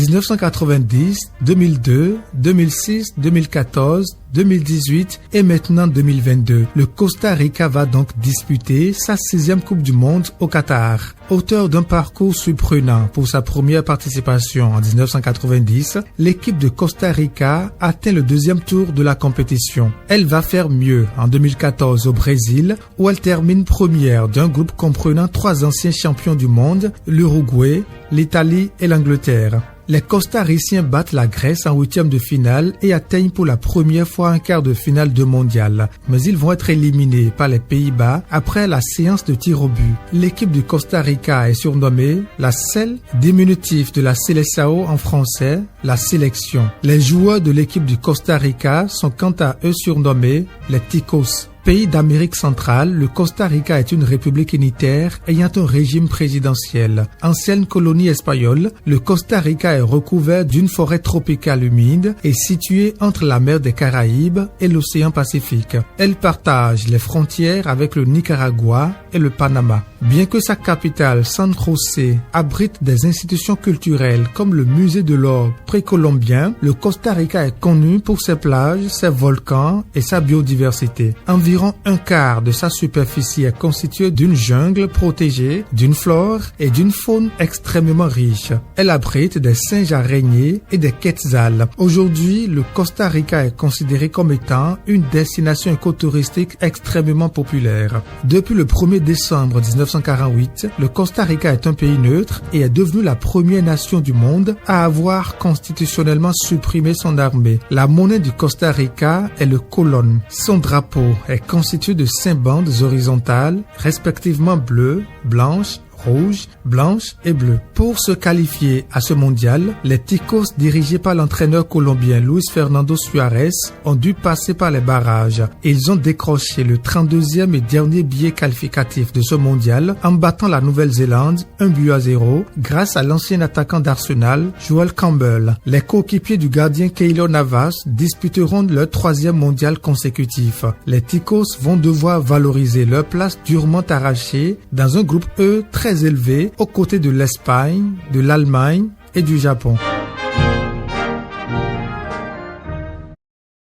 1990, 2002, 2006, 2014, 2018 et maintenant 2022. Le Costa Rica va donc disputer sa 6e Coupe du Monde au Qatar. Auteur d'un parcours surprenant pour sa première participation en 1990, l'équipe de Costa Rica atteint le 2e tour de la compétition. Elle va faire mieux en 2014 au Brésil où elle termine première d'un groupe comprenant 3 anciens champions du monde, l'Uruguay, l'Italie et l'Angleterre. Les Costariciens battent la Grèce en 8e de finale et atteignent pour la première fois un quart de finale de mondial. Mais ils vont être éliminés par les Pays-Bas après la séance de tir au but. L'équipe du Costa Rica est surnommée la SEL, diminutif de la Seleção en français, la sélection. Les joueurs de l'équipe du Costa Rica sont quant à eux surnommés les Ticos. Pays d'Amérique centrale, le Costa Rica est une république unitaire ayant un régime présidentiel. Ancienne colonie espagnole, le Costa Rica est recouvert d'une forêt tropicale humide et situé entre la mer des Caraïbes et l'océan Pacifique. Elle partage les frontières avec le Nicaragua et le Panama. Bien que sa capitale, San José, abrite des institutions culturelles comme le musée de l'or précolombien, le Costa Rica est connu pour ses plages, ses volcans et sa biodiversité. Environ un quart de sa superficie est constituée d'une jungle protégée, d'une flore et d'une faune extrêmement riche. Elle abrite des singes araignées et des quetzals. Aujourd'hui, le Costa Rica est considéré comme étant une destination écotouristique extrêmement populaire. Depuis le 1er décembre 1948, le Costa Rica est un pays neutre et est devenu la première nation du monde à avoir constitutionnellement supprimé son armée. La monnaie du Costa Rica est le colón. Son drapeau est constitué de 5 bandes horizontales, respectivement bleues, blanches, rouge, blanche et bleue. Pour se qualifier à ce mondial, les Ticos dirigés par l'entraîneur colombien Luis Fernando Suárez ont dû passer par les barrages. Ils ont décroché le 32e et dernier billet qualificatif de ce mondial en battant la Nouvelle-Zélande 1-0 grâce à l'ancien attaquant d'Arsenal, Joel Campbell. Les coéquipiers du gardien Keylor Navas disputeront leur 3e mondial consécutif. Les Ticos vont devoir valoriser leur place durement arrachée dans un groupe E très élevé aux côtés de l'Espagne, de l'Allemagne et du Japon.